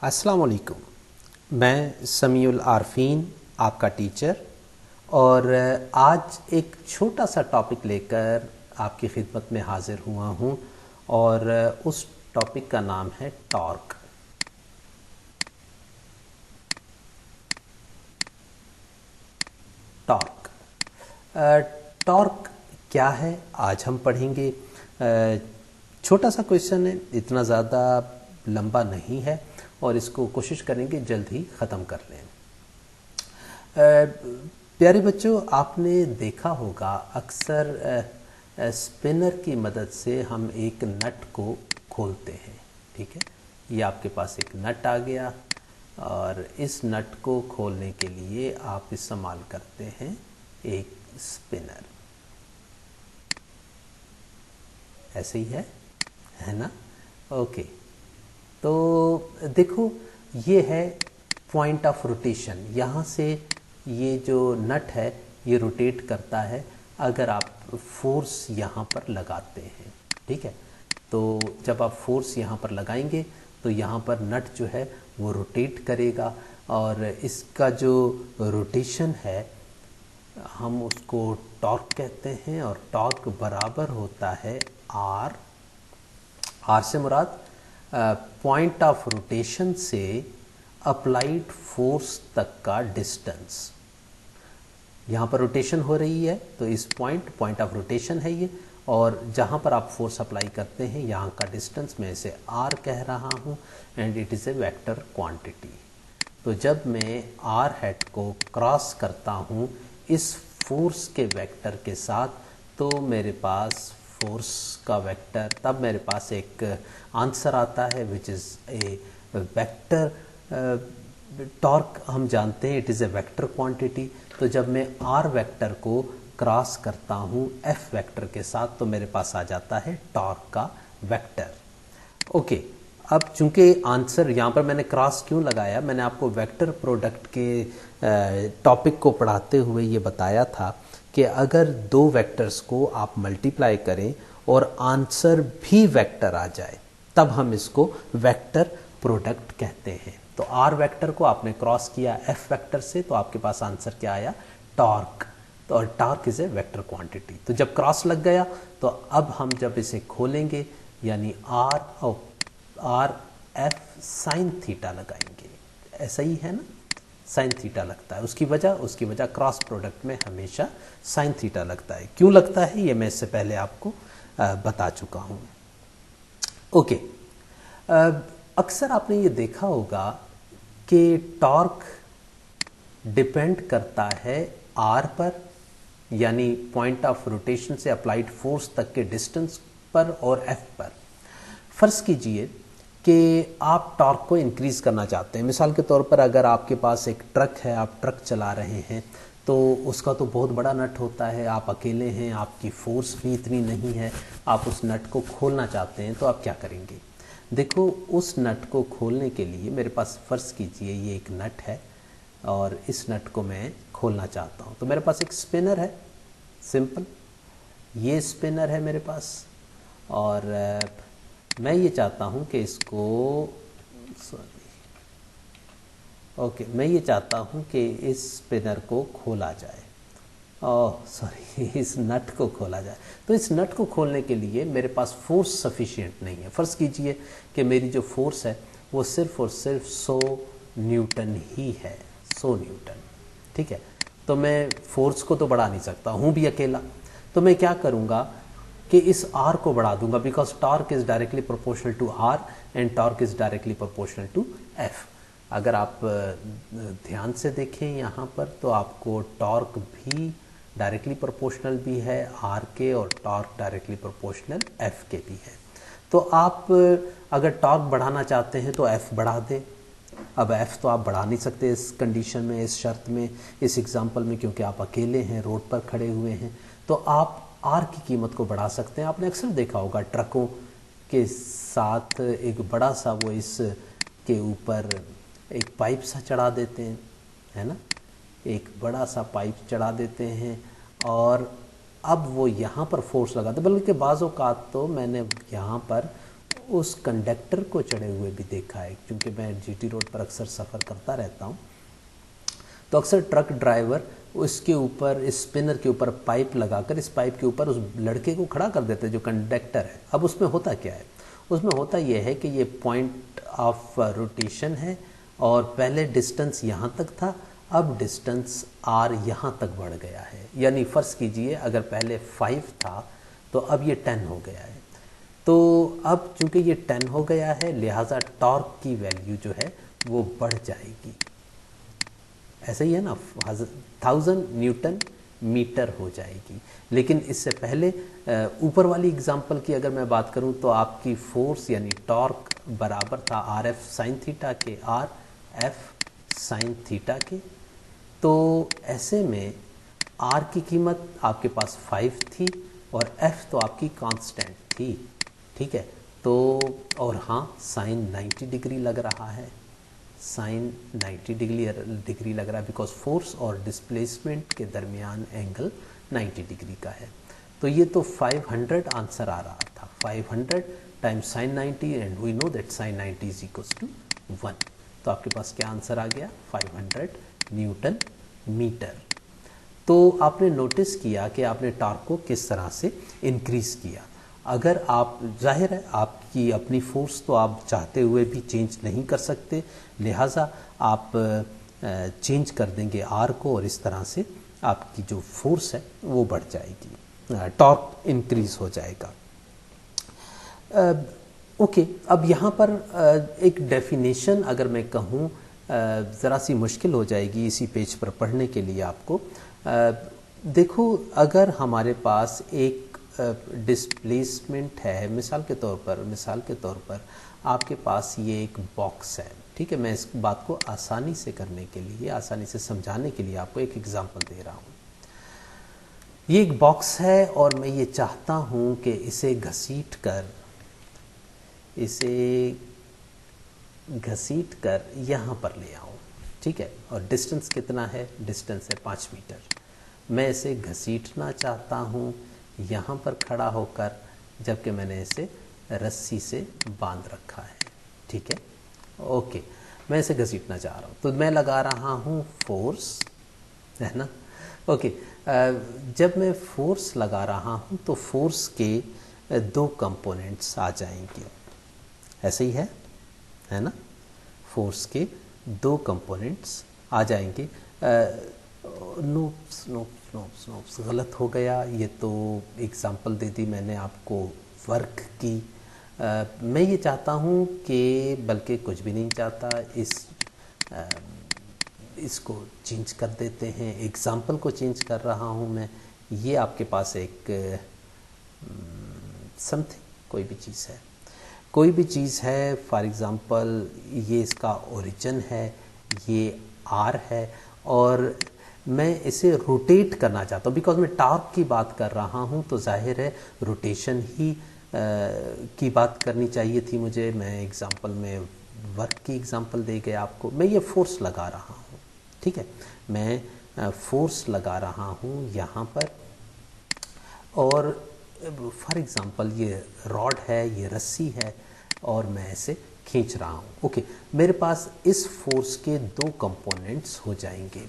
अस्सलाम वालेकुम। मैं समीउल आरफीन आपका टीचर और आज एक छोटा सा टॉपिक लेकर आपकी खिदमत में हाज़िर हुआ हूँ और उस टॉपिक का नाम है टॉर्क। टॉर्क टॉर्क क्या है आज हम पढ़ेंगे। छोटा सा क्वेश्चन है, इतना ज़्यादा लंबा नहीं है और इसको कोशिश करेंगे जल्द ही ख़त्म कर लें। प्यारे बच्चों, आपने देखा होगा अक्सर स्पिनर की मदद से हम एक नट को खोलते हैं। ठीक है, ये आपके पास एक नट आ गया और इस नट को खोलने के लिए आप इस्तेमाल करते हैं एक स्पिनर। ऐसे ही है ना? ओके, तो देखो ये है पॉइंट ऑफ रोटेशन। यहाँ से ये जो नट है ये रोटेट करता है अगर आप फोर्स यहाँ पर लगाते हैं। ठीक है, तो जब आप फोर्स यहाँ पर लगाएंगे तो यहाँ पर नट जो है वो रोटेट करेगा और इसका जो रोटेशन है हम उसको टॉर्क कहते हैं और टॉर्क बराबर होता है आर से मुराद पॉइंट ऑफ रोटेशन से अप्लाइड फोर्स तक का डिस्टेंस। यहाँ पर रोटेशन हो रही है तो इस पॉइंट ऑफ रोटेशन है ये, और जहाँ पर आप फोर्स अप्लाई करते हैं यहाँ का डिस्टेंस मैं इसे आर कह रहा हूँ and it is a vector quantity. तो जब मैं आर हेड को क्रॉस करता हूँ इस फोर्स के वेक्टर के साथ तो मेरे पास फोर्स का वेक्टर, तब मेरे पास एक आंसर आता है which is a vector. Torque हम जानते हैं it is a vector quantity. तो जब मैं आर वेक्टर को क्रॉस करता हूँ एफ वेक्टर के साथ तो मेरे पास आ जाता है टॉर्क का वेक्टर। ओके, अब चूंकि आंसर यहाँ पर मैंने क्रॉस क्यों लगाया, मैंने आपको वेक्टर प्रोडक्ट के टॉपिक को पढ़ाते हुए ये बताया था कि अगर दो वेक्टर्स को आप मल्टीप्लाई करें और आंसर भी वेक्टर आ जाए तब हम इसको वेक्टर प्रोडक्ट कहते हैं। तो आर वेक्टर को आपने क्रॉस किया एफ वेक्टर से तो आपके पास आंसर क्या आया, टॉर्क। तो और torque is a vector quantity. तो जब क्रॉस लग गया तो अब हम जब इसे खोलेंगे यानी आर एफ साइन थीटा लगाएंगे। ऐसा ही है ना, साइन थीटा लगता है। उसकी वजह क्रॉस प्रोडक्ट में हमेशा साइन थीटा लगता है। क्यों लगता है ये मैं इससे पहले आपको बता चुका हूँ। ओके, अक्सर आपने ये देखा होगा कि टॉर्क डिपेंड करता है आर पर यानी पॉइंट ऑफ रोटेशन से अप्लाइड फोर्स तक के डिस्टेंस पर और एफ पर। फर्ज कीजिए कि आप टॉर्क को इंक्रीज करना चाहते हैं। मिसाल के तौर पर अगर आपके पास एक ट्रक है, आप ट्रक चला रहे हैं तो उसका तो बहुत बड़ा नट होता है, आप अकेले हैं, आपकी फोर्स भी इतनी नहीं है, आप उस नट को खोलना चाहते हैं तो आप क्या करेंगे। देखो, उस नट को खोलने के लिए मेरे पास फ़र्ज़ कीजिए ये एक नट है और इस नट को मैं खोलना चाहता हूँ। तो मेरे पास एक स्पिनर है, सिंपल ये स्पिनर है मेरे पास और मैं ये चाहता हूँ कि मैं ये चाहता हूँ कि इस स्पिनर को खोला जाए। इस नट को खोला जाए। तो इस नट को खोलने के लिए मेरे पास फोर्स सफिशिएंट नहीं है। फ़र्ज़ कीजिए कि मेरी जो फोर्स है वो सिर्फ और सिर्फ 100 न्यूटन ही है, 100 न्यूटन। ठीक है, तो मैं फोर्स को तो बढ़ा नहीं सकता हूँ भी अकेला। तो मैं क्या करूँगा कि इस आर को बढ़ा दूंगा because torque is directly proportional to R and torque is directly proportional to F. अगर आप ध्यान से देखें यहाँ पर तो आपको टॉर्क भी डायरेक्टली प्रोपोर्शनल भी है आर के और टॉर्क डायरेक्टली प्रोपोर्शनल एफ के भी है। तो आप अगर टॉर्क बढ़ाना चाहते हैं तो एफ बढ़ा दें। अब एफ तो आप बढ़ा नहीं सकते इस कंडीशन में, इस शर्त में, इस एग्जांपल में, क्योंकि आप अकेले हैं, रोड पर खड़े हुए हैं। तो आप आर की कीमत को बढ़ा सकते हैं। आपने अक्सर देखा होगा ट्रकों के साथ एक बड़ा सा वो इस के ऊपर एक पाइप सा चढ़ा देते हैं, है ना, एक बड़ा सा पाइप चढ़ा देते हैं और अब वो यहाँ पर फोर्स लगाते, बल्कि बाज़ औक़ात तो मैंने यहाँ पर उस कंडक्टर को चढ़े हुए भी देखा है, क्योंकि मैं जीटी रोड पर अक्सर सफ़र करता रहता हूँ। तो अक्सर ट्रक ड्राइवर उसके ऊपर, इस स्पिनर के ऊपर पाइप लगाकर, इस पाइप के ऊपर उस लड़के को खड़ा कर देते हैं जो कंडक्टर है। अब उसमें होता क्या है, उसमें होता यह है कि ये पॉइंट ऑफ रोटेशन है और पहले डिस्टेंस यहाँ तक था, अब डिस्टेंस आर यहाँ तक बढ़ गया है। यानी फ़र्ज़ कीजिए अगर पहले 5 था तो अब ये 10 हो गया है। तो अब चूंकि ये 10 हो गया है, लिहाजा टॉर्क की वैल्यू जो है वो बढ़ जाएगी। ऐसा ही है ना, 1000 न्यूटन मीटर हो जाएगी। लेकिन इससे पहले ऊपर वाली एग्जांपल की अगर मैं बात करूं तो आपकी फोर्स यानी टॉर्क बराबर था आर एफ साइन थीटा के, आर एफ साइन थीटा के। तो ऐसे में आर की कीमत आपके पास 5 थी और एफ तो आपकी कांस्टेंट थी, ठीक है। तो और हाँ, साइन 90 डिग्री लग रहा है, साइन 90 डिग्री लग रहा है, बिकॉज फोर्स और डिस्प्लेसमेंट के दरमियान एंगल 90 डिग्री का है। तो ये तो 500 आंसर आ रहा था, 500 times sine 90 and we know that sine 90 is equals to 1। तो आपके पास क्या आंसर आ गया, 500 न्यूटन मीटर। तो आपने नोटिस किया कि आपने टॉर्क को किस तरह से इंक्रीज़ किया। अगर आप, जाहिर है आपकी अपनी फोर्स तो आप चाहते हुए भी चेंज नहीं कर सकते, लिहाजा आप चेंज कर देंगे आर को और इस तरह से आपकी जो फोर्स है वो बढ़ जाएगी, टॉर्क इंक्रीज हो जाएगा। ओके, अब यहाँ पर एक डेफिनेशन अगर मैं कहूँ ज़रा सी मुश्किल हो जाएगी इसी पेज पर पढ़ने के लिए आपको। देखो, अगर हमारे पास एक डिस्प्लेसमेंट है, मिसाल के तौर पर आपके पास ये एक बॉक्स है, ठीक है। मैं इस बात को आसानी से करने के लिए, आसानी से समझाने के लिए आपको एक एग्जांपल दे रहा हूँ। ये एक बॉक्स है और मैं ये चाहता हूँ कि इसे घसीट कर यहाँ पर ले आऊँ, ठीक है। और डिस्टेंस कितना है, डिस्टेंस है 5 मीटर। मैं इसे घसीटना चाहता हूँ यहाँ पर खड़ा होकर, जबकि मैंने इसे रस्सी से बांध रखा है, ठीक है। ओके, मैं इसे घसीटना चाह रहा हूँ तो मैं लगा रहा हूँ फोर्स, है ना। ओके, जब मैं फोर्स लगा रहा हूँ तो फोर्स के 2 कंपोनेंट्स आ जाएंगे, ऐसे ही है ना। फोर्स के 2 कंपोनेंट्स आ जाएंगे। नोप्स गलत हो गया, ये तो एग्जांपल दे दी मैंने आपको वर्क की। मैं ये चाहता हूँ कि, बल्कि कुछ भी नहीं चाहता, इसको चेंज कर देते हैं, एग्जांपल को चेंज कर रहा हूँ मैं। ये आपके पास एक समथिंग, कोई भी चीज़ है, फॉर एग्ज़ाम्पल ये इसका ओरिजिन है, ये आर है और मैं इसे रोटेट करना चाहता हूँ। बिकॉज मैं टॉर्क की बात कर रहा हूँ तो जाहिर है रोटेशन ही की बात करनी चाहिए थी मुझे। मैं एग्जांपल में वर्क की एग्जांपल दे गया आपको। मैं ये फोर्स लगा रहा हूँ, ठीक है। मैं फोर्स लगा रहा हूँ यहाँ पर और फॉर एग्ज़ाम्पल ये रॉड है, ये रस्सी है और मैं इसे खींच रहा हूँ। ओके, मेरे पास इस फोर्स के 2 कंपोनेंट्स हो जाएंगे।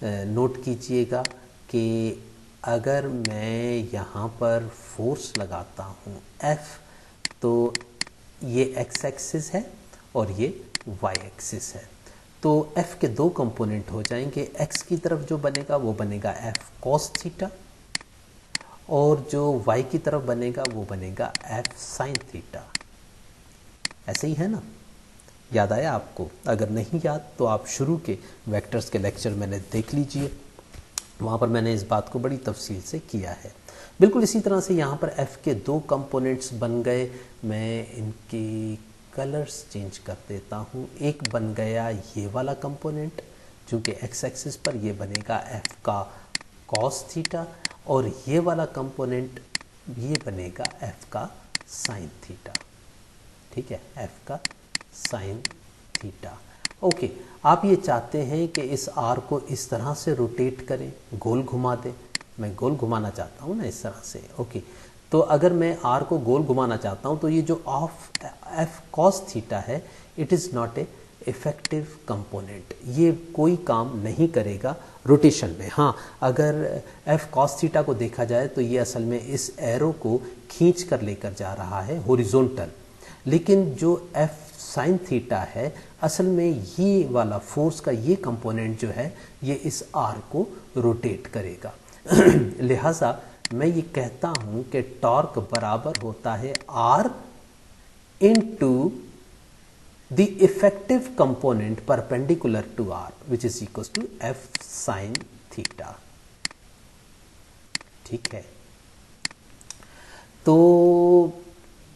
नोट कीजिएगा कि अगर मैं यहाँ पर फोर्स लगाता हूँ F, तो ये x एक्सिस है और ये y एक्सिस है। तो F के 2 कंपोनेंट हो जाएंगे। x की तरफ जो बनेगा वो बनेगा F cos थीटा और जो y की तरफ बनेगा वो बनेगा F sin थीटा। ऐसे ही है ना, याद आया आपको? अगर नहीं याद तो आप शुरू के वेक्टर्स के लेक्चर मैंने देख लीजिए, वहाँ पर मैंने इस बात को बड़ी तफसील से किया है। बिल्कुल इसी तरह से यहाँ पर F के 2 कंपोनेंट्स बन गए। मैं इनकी कलर्स चेंज कर देता हूँ। एक बन गया ये वाला कंपोनेंट, चूँकि x एक्सिस पर ये बनेगा F का cos थीटा और ये वाला कंपोनेंट ये बनेगा F का sin थीटा, ठीक है, F का sin थीटा। ओके, आप ये चाहते हैं कि इस आर को इस तरह से रोटेट करें, गोल घुमा दें। मैं गोल घुमाना चाहता हूँ ना, इस तरह से। ओके, तो अगर मैं आर को गोल घुमाना चाहता हूँ तो ये जो ऑफ एफ कॉस थीटा है, it is not a effective component, ये कोई काम नहीं करेगा रोटेशन में। हाँ, अगर एफ कॉस थीटा को देखा जाए तो ये असल में इस एरो को खींच कर लेकर जा रहा है हॉरिजॉन्टल, लेकिन जो एफ साइन थीटा है असल में ये वाला फोर्स का ये कंपोनेंट जो है ये इस आर को रोटेट करेगा। लिहाजा मैं ये कहता हूं कि टॉर्क बराबर होता है R into the effective component perpendicular to R which is equal to F sine theta. ठीक है, तो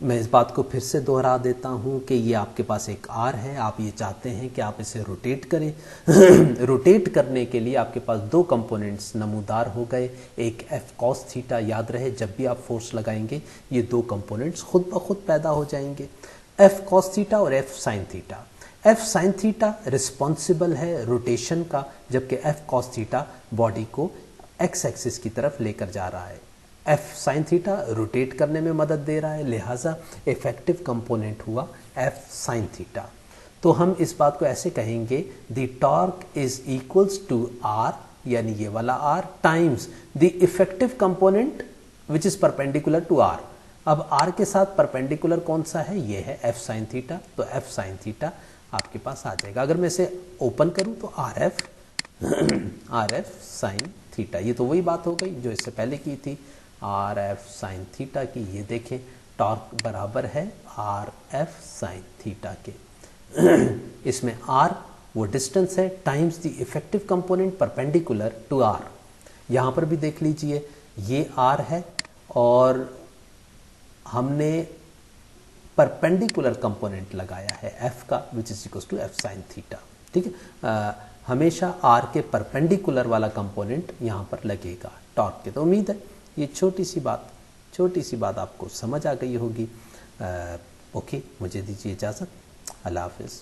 मैं इस बात को फिर से दोहरा देता हूं कि ये आपके पास एक आर है, आप ये चाहते हैं कि आप इसे रोटेट करें। रोटेट करने के लिए आपके पास दो कंपोनेंट्स नमूदार हो गए, एक एफ कॉस थीटा, याद रहे जब भी आप फोर्स लगाएंगे ये दो कंपोनेंट्स खुद ब खुद पैदा हो जाएंगे, एफ कॉस थीटा और F sine theta. F sine theta responsible है रोटेशन का, जबकि एफ कॉस थीटा बॉडी को एक्स एक्सिस की तरफ लेकर जा रहा है। एफ साइन थीटा रोटेट करने में मदद दे रहा है, लिहाजा इफेक्टिव कंपोनेंट हुआ एफ साइन थीटा। तो हम इस बात को ऐसे कहेंगे, the torque is equals to R, यानी ये वाला आर, times the effective component which is perpendicular to R. अब आर के साथ परपेंडिकुलर कौन सा है, ये है एफ साइन थीटा, तो एफ साइन थीटा आपके पास आ जाएगा। अगर मैं इसे ओपन करूं तो आर एफ साइन थीटा, ये तो वही बात हो गई जो इससे पहले की थी, आर एफ साइन थीटा की। ये देखें टॉर्क बराबर है आर एफ साइन थीटा के। इसमें आर वो डिस्टेंस है times the effective component perpendicular to R. यहाँ पर भी देख लीजिए ये आर है और हमने परपेंडिकुलर कंपोनेंट लगाया है एफ का which is equal to F sine theta. ठीक है, हमेशा आर के परपेंडिकुलर वाला कंपोनेंट यहाँ पर लगेगा टॉर्क के। तो उम्मीद है ये छोटी सी बात आपको समझ आ गई होगी। ओके, मुझे दीजिए इजाज़त। अल्लाह हाफिज़।